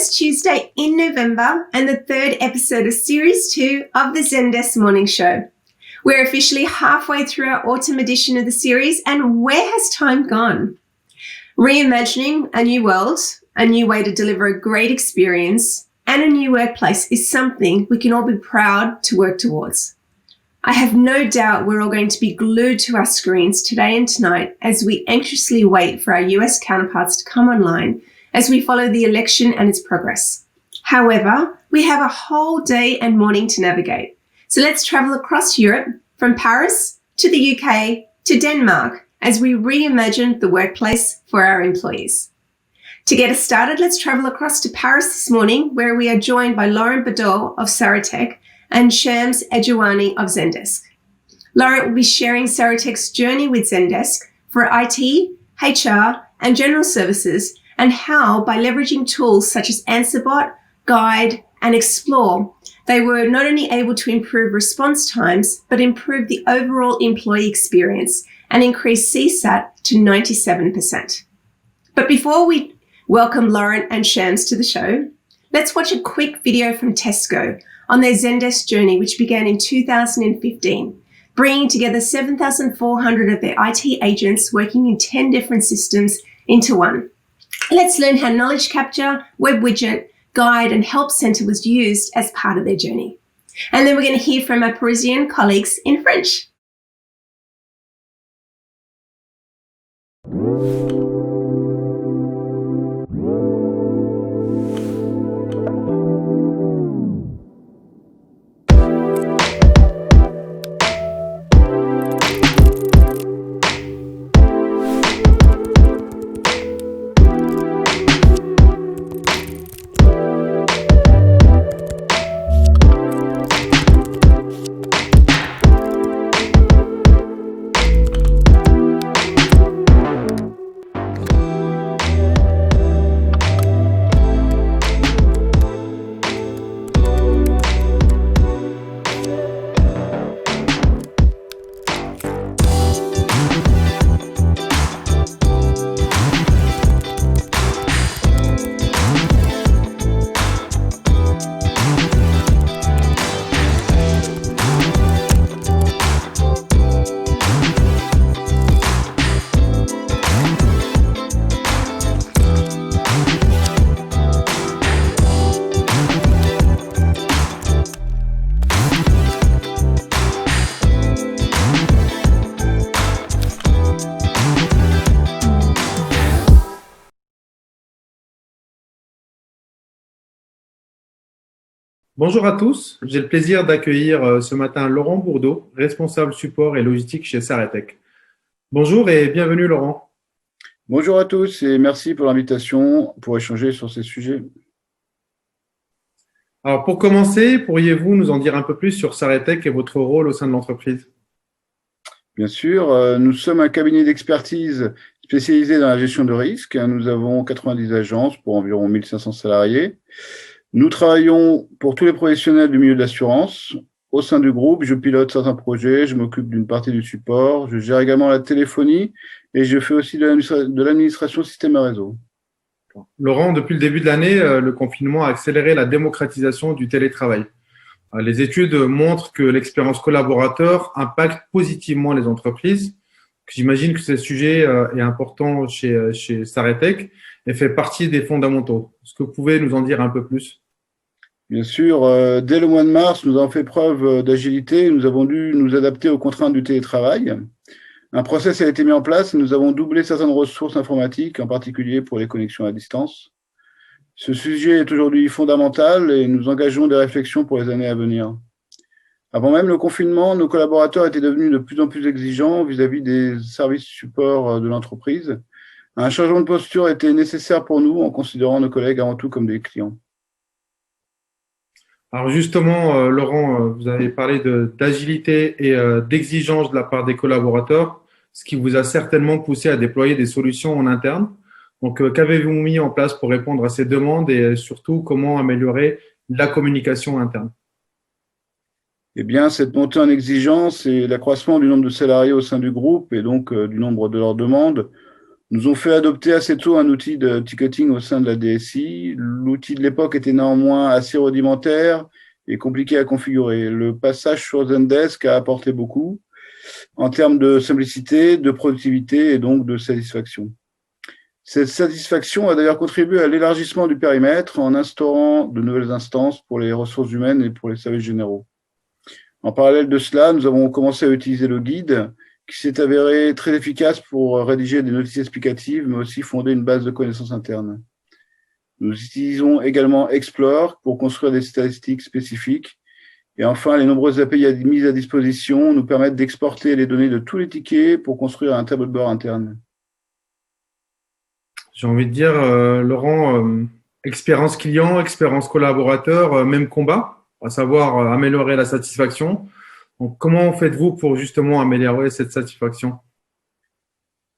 first Tuesday in November and the third episode of Series 2 of the Zendesk Morning Show. We're officially halfway through our autumn edition of the series, and where has time gone? Reimagining a new world, a new way to deliver a great experience, and a new workplace is something we can all be proud to work towards. I have no doubt we're all going to be glued to our screens today and tonight as we anxiously wait for our US counterparts to come online as we follow the election and its progress. However, we have a whole day and morning to navigate. So let's travel across Europe, from Paris to the UK to Denmark, as we reimagine the workplace for our employees. To get us started, let's travel across to Paris this morning, where we are joined by Laurent Badot of Saratech and Shams Edjouani of Zendesk. Laurent will be sharing Saratech's journey with Zendesk for IT, HR, and general services, and how, by leveraging tools such as AnswerBot, Guide, and Explore, they were not only able to improve response times, but improve the overall employee experience and increase CSAT to 97%. But before we welcome Laurent and Shams to the show, let's watch a quick video from Tesco on their Zendesk journey, which began in 2015, bringing together 7,400 of their IT agents working in 10 different systems into one. Let's learn how knowledge capture, web widget, guide, and help center was used as part of their journey. And then we're going to hear from our Parisian colleagues in French. Bonjour à tous, j'ai le plaisir d'accueillir ce matin Laurent Bourdeau, responsable support et logistique chez Saratech. Bonjour et bienvenue Laurent. Bonjour à tous et merci pour l'invitation pour échanger sur ces sujets. Alors pour commencer, pourriez-vous nous en dire un peu plus sur Saratech et votre rôle au sein de l'entreprise? Bien sûr, nous sommes un cabinet d'expertise spécialisé dans la gestion de risques. Nous avons 90 agences pour environ 1500 salariés. Nous travaillons pour tous les professionnels du milieu de l'assurance. Au sein du groupe, je pilote certains projets, je m'occupe d'une partie du support, je gère également la téléphonie et je fais aussi de l'administration système et réseau. Laurent, depuis le début de l'année, le confinement a accéléré la démocratisation du télétravail. Les études montrent que l'expérience collaborateur impacte positivement les entreprises. J'imagine que ce sujet est important chez Saratech et fait partie des fondamentaux. Est-ce que vous pouvez nous en dire un peu plus? Bien sûr, dès le mois de mars, nous avons fait preuve d'agilité. Nous avons dû nous adapter aux contraintes du télétravail. Un process a été mis en place et nous avons doublé certaines ressources informatiques, en particulier pour les connexions à distance. Ce sujet est aujourd'hui fondamental et nous engageons des réflexions pour les années à venir. Avant même le confinement, nos collaborateurs étaient devenus de plus en plus exigeants vis-à-vis des services support de l'entreprise. Un changement de posture était nécessaire pour nous en considérant nos collègues avant tout comme des clients. Alors justement, Laurent, vous avez parlé d'agilité et d'exigence de la part des collaborateurs, ce qui vous a certainement poussé à déployer des solutions en interne. Donc, qu'avez-vous mis en place pour répondre à ces demandes et surtout, comment améliorer la communication interne? Eh bien, cette montée en exigence et l'accroissement du nombre de salariés au sein du groupe et donc du nombre de leurs demandes nous ont fait adopter assez tôt un outil de ticketing au sein de la DSI. L'outil de l'époque était néanmoins assez rudimentaire et compliqué à configurer. Le passage sur Zendesk a apporté beaucoup en termes de simplicité, de productivité et donc de satisfaction. Cette satisfaction a d'ailleurs contribué à l'élargissement du périmètre en instaurant de nouvelles instances pour les ressources humaines et pour les services généraux. En parallèle de cela, nous avons commencé à utiliser le guide qui s'est avéré très efficace pour rédiger des notices explicatives, mais aussi fonder une base de connaissances internes. Nous utilisons également Explore pour construire des statistiques spécifiques. Et enfin, les nombreuses API mises à disposition nous permettent d'exporter les données de tous les tickets pour construire un tableau de bord interne. J'ai envie de dire, Laurent, expérience client, expérience collaborateur, même combat, à savoir améliorer la satisfaction. Donc, comment faites-vous pour justement améliorer cette satisfaction?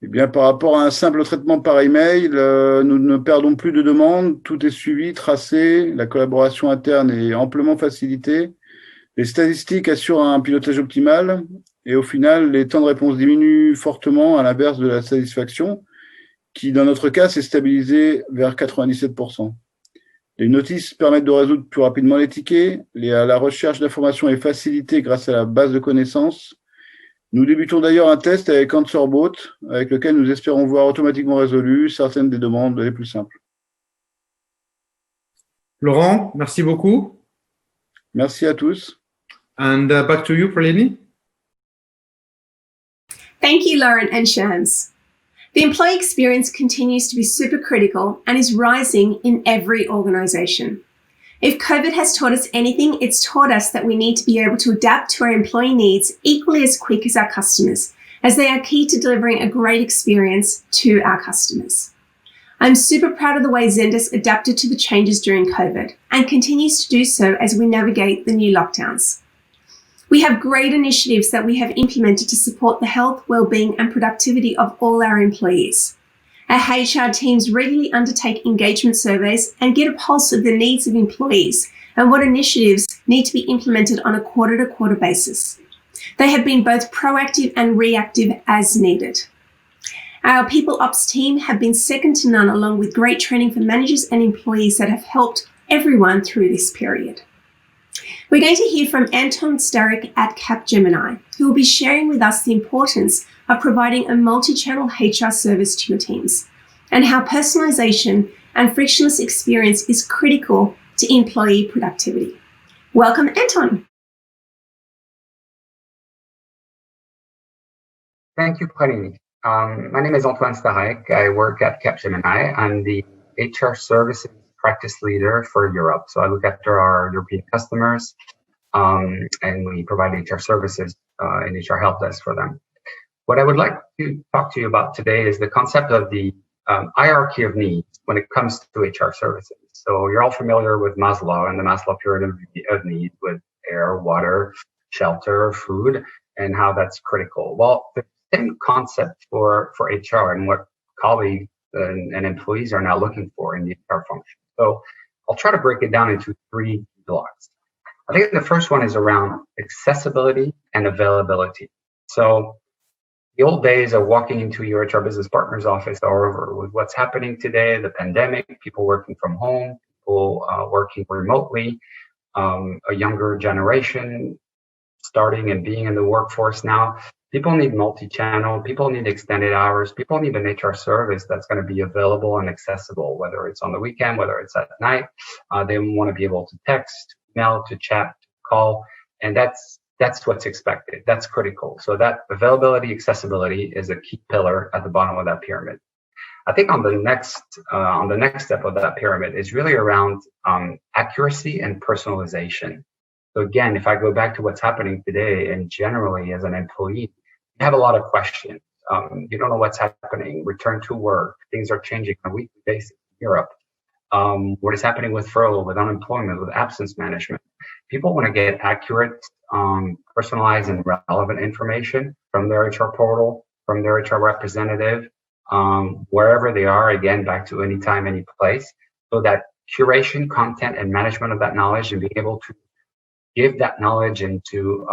Eh bien, par rapport à un simple traitement par email, nous ne perdons plus de demandes, tout est suivi, tracé, la collaboration interne est amplement facilitée, les statistiques assurent un pilotage optimal et au final, les temps de réponse diminuent fortement à l'inverse de la satisfaction qui, dans notre cas, s'est stabilisée vers 97%. Les notices permettent de résoudre plus rapidement les tickets, la recherche d'informations est facilitée grâce à la base de connaissances. Nous débutons d'ailleurs un test avec AnswerBot, avec lequel nous espérons voir automatiquement résolues certaines des demandes les plus simples. Laurent, merci beaucoup. Merci à tous. And back to you, Pralini. Thank you, Lauren and Shams. The employee experience continues to be super critical and is rising in every organisation. If COVID has taught us anything, it's taught us that we need to be able to adapt to our employee needs equally as quick as our customers, as they are key to delivering a great experience to our customers. I'm super proud of the way Zendesk adapted to the changes during COVID and continues to do so as we navigate the new lockdowns. We have great initiatives that we have implemented to support the health, well-being and productivity of all our employees. Our HR teams regularly undertake engagement surveys and get a pulse of the needs of employees and what initiatives need to be implemented on a quarter-to-quarter basis. They have been both proactive and reactive as needed. Our People Ops team have been second to none, along with great training for managers and employees that have helped everyone through this period. We're going to hear from Anton Starek at Capgemini, who will be sharing with us the importance of providing a multi-channel HR service to your teams and how personalization and frictionless experience is critical to employee productivity. Welcome, Anton. Thank you, Pralini. My name is Antoine Starek. I work at Capgemini. I'm the HR services practice leader for Europe. So I look after our European customers, and we provide HR services and HR help desk for them. What I would like to talk to you about today is the concept of the hierarchy of needs when it comes to HR services. So you're all familiar with Maslow and the Maslow pyramid of needs with air, water, shelter, food, and how that's critical. Well, the same concept for HR and what colleagues and employees are now looking for in the HR function. So I'll try to break it down into three blocks. I think the first one is around accessibility and availability. So the old days of walking into your HR business partner's office are over. With what's happening today, the pandemic, people working from home, people working remotely, a younger generation starting and being in the workforce now. People need multi-channel, people need extended hours, people need an HR service that's going to be available and accessible, whether it's on the weekend, whether it's at night. They want to be able to text, email, to chat, to call, and that's what's expected. That's critical. So that availability, accessibility is a key pillar at the bottom of that pyramid. I think on the next step of that pyramid is really around accuracy and personalization. So again, if I go back to what's happening today and generally as an employee, you have a lot of questions. You don't know what's happening. Return to work. Things are changing on a weekly basis in Europe. What is happening with furlough, with unemployment, with absence management? People want to get accurate, personalized, and relevant information from their HR portal, from their HR representative, wherever they are. Again, back to anytime, any place. So that curation, content, and management of that knowledge, and being able to give that knowledge and to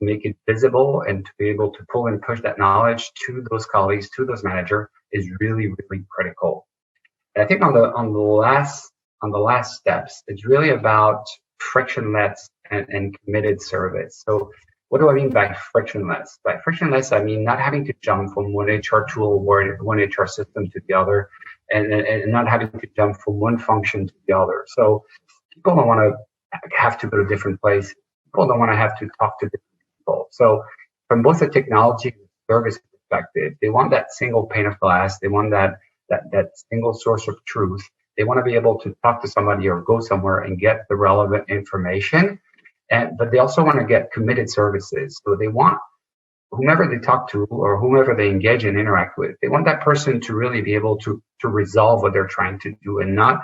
make it visible and to be able to pull and push that knowledge to those colleagues, to those managers is really, really critical. And I think on the last steps, it's really about frictionless and committed service. So what do I mean by frictionless? By frictionless, I mean not having to jump from one HR tool or one HR system to the other, and not having to jump from one function to the other. So people don't want to have to go to different places. People don't want to have to talk to different people. So from both the technology and service perspective, they want that single pane of glass. They want that single source of truth. They want to be able to talk to somebody or go somewhere and get the relevant information. But they also want to get committed services. So they want whomever they talk to or whomever they engage and interact with, they want that person to really be able to resolve what they're trying to do and not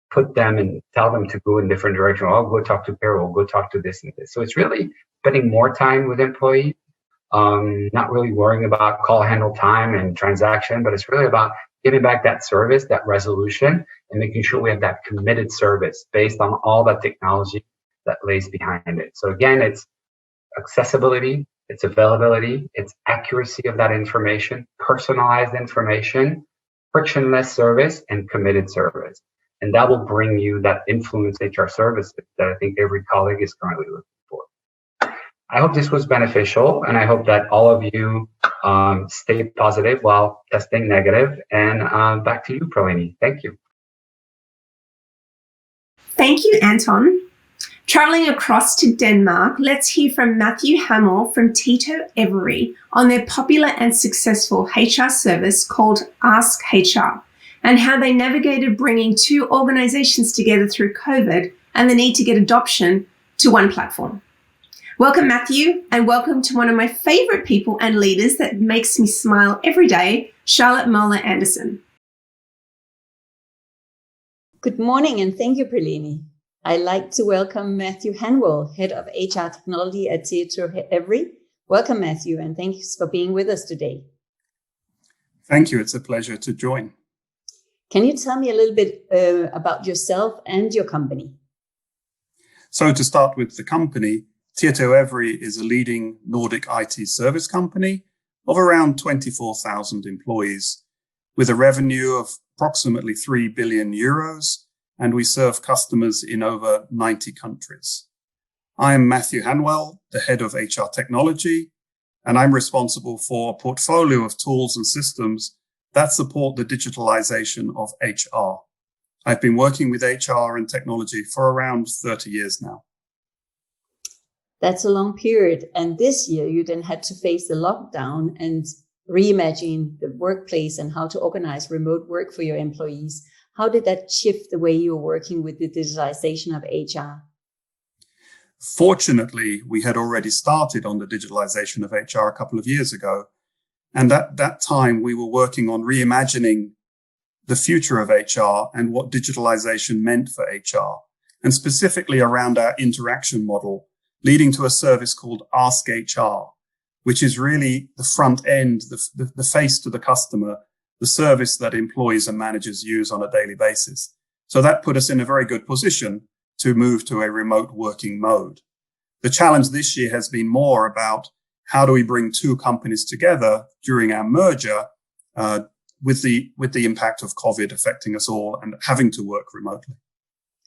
put them and tell them to go in different directions. Oh, go talk to payroll, go talk to this and this. So it's really spending more time with employees, not really worrying about call handle time and transaction, but it's really about giving back that service, that resolution, and making sure we have that committed service based on all that technology that lays behind it. So again, it's accessibility, it's availability, it's accuracy of that information, personalized information, frictionless service, and committed service. And that will bring you that influence HR services that I think every colleague is currently looking for. I hope this was beneficial, and I hope that all of you stay positive while testing negative. And back to you, Pralini. Thank you. Thank you, Anton. Traveling across to Denmark, let's hear from Matthew Hamill from Tito Every on their popular and successful HR service called Ask HR, and how they navigated bringing two organizations together through COVID and the need to get adoption to one platform. Welcome, Matthew, and welcome to one of my favorite people and leaders that makes me smile every day, Charlotte Moeller Anderson. Good morning, and thank you, Pralini. I'd like to welcome Matthew Hanwell, Head of HR Technology at Tito Every. Welcome, Matthew, and thanks for being with us today. Thank you. It's a pleasure to join. Can you tell me a little bit about yourself and your company? So to start with the company, Tito Every is a leading Nordic IT service company of around 24,000 employees with a revenue of approximately 3 billion euros, and we serve customers in over 90 countries. I'm Matthew Hanwell, the head of HR technology, and I'm responsible for a portfolio of tools and systems that support the digitalization of HR. I've been working with HR and technology for around 30 years now. That's a long period. And this year you then had to face the lockdown and reimagine the workplace and how to organize remote work for your employees. How did that shift the way you're working with the digitalization of HR? Fortunately, we had already started on the digitalization of HR a couple of years ago. And at that time, we were working on reimagining the future of HR and what digitalization meant for HR, and specifically around our interaction model, leading to a service called Ask HR, which is really the front end, the face to the customer, the service that employees and managers use on a daily basis. So that put us in a very good position to move to a remote working mode. The challenge this year has been more about how do we bring two companies together during our merger, with the impact of COVID affecting us all and having to work remotely.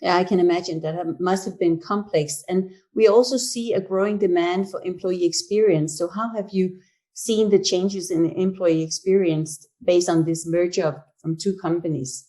Yeah, I can imagine that must have been complex. And we also see a growing demand for employee experience. So how have you seen the changes in the employee experience based on this merger from two companies?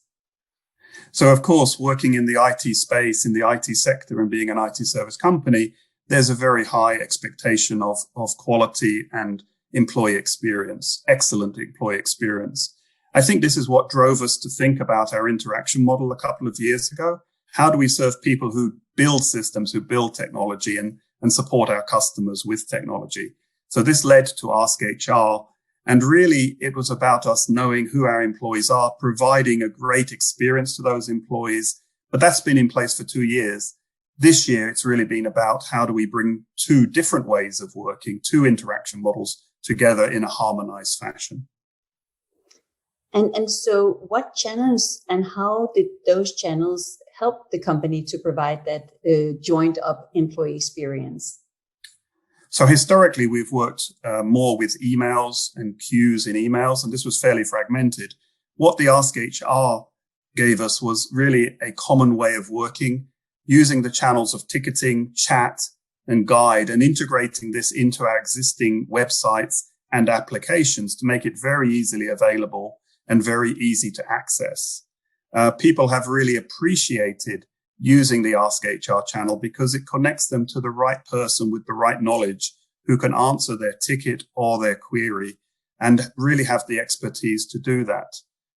So, of course, working in the IT space, in the IT sector and being an IT service company, there's a very high expectation of quality and employee experience, excellent employee experience. I think this is what drove us to think about our interaction model a couple of years ago. How do we serve people who build systems, who build technology and support our customers with technology? So this led to Ask HR. And really, it was about us knowing who our employees are, providing a great experience to those employees. But that's been in place for 2 years. This year, it's really been about how do we bring two different ways of working, two interaction models together in a harmonized fashion. And so what channels and how did those channels help the company to provide that joined up employee experience? So historically, we've worked more with emails and queues in emails, and this was fairly fragmented. What the Ask HR gave us was really a common way of working, using the channels of ticketing, chat, and guide, and integrating this into our existing websites and applications to make it very easily available and very easy to access. People have really appreciated using the Ask HR channel because it connects them to the right person with the right knowledge who can answer their ticket or their query and really have the expertise to do that.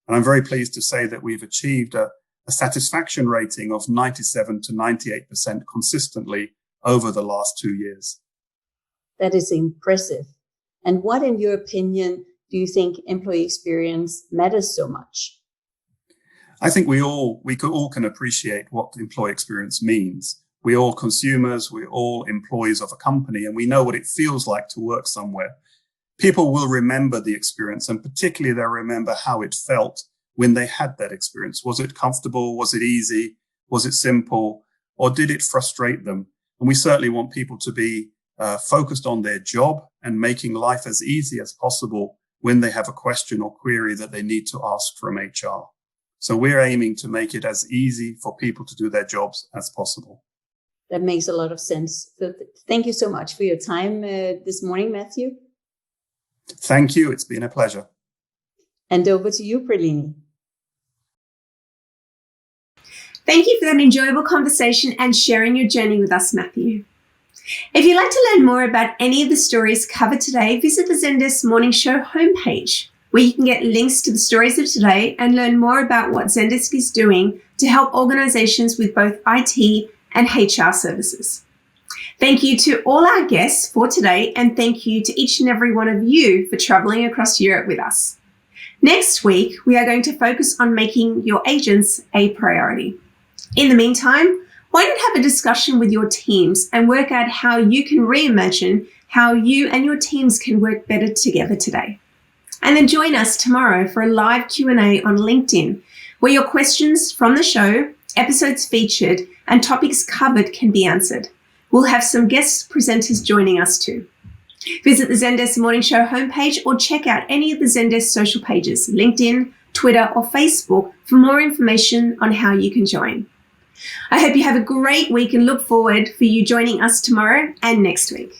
And I'm very pleased to say that we've achieved a satisfaction rating of 97 to 98% consistently over the last 2 years. That is impressive. And what, in your opinion, do you think employee experience matters so much? I think we all can appreciate what employee experience means. We're all consumers, we're all employees of a company, and we know what it feels like to work somewhere. People will remember the experience, and particularly they'll remember how it felt when they had that experience. Was it comfortable? Was it easy? Was it simple? Or did it frustrate them? And we certainly want people to be focused on their job and making life as easy as possible when they have a question or query that they need to ask from HR. So we're aiming to make it as easy for people to do their jobs as possible. That makes a lot of sense. So thank you so much for your time this morning, Matthew. Thank you. It's been a pleasure. And over to you, Pralini. Thank you for that enjoyable conversation and sharing your journey with us, Matthew. If you'd like to learn more about any of the stories covered today, visit the Zendesk Morning Show homepage, where you can get links to the stories of today and learn more about what Zendesk is doing to help organizations with both IT and HR services. Thank you to all our guests for today, and thank you to each and every one of you for traveling across Europe with us. Next week, we are going to focus on making your agents a priority. In the meantime, why not have a discussion with your teams and work out how you can reimagine how you and your teams can work better together today. And then join us tomorrow for a live Q&A on LinkedIn, where your questions from the show, episodes featured, and topics covered can be answered. We'll have some guest presenters joining us too. Visit the Zendesk Morning Show homepage or check out any of the Zendesk social pages, LinkedIn, Twitter, or Facebook for more information on how you can join. I hope you have a great week and look forward for you joining us tomorrow and next week.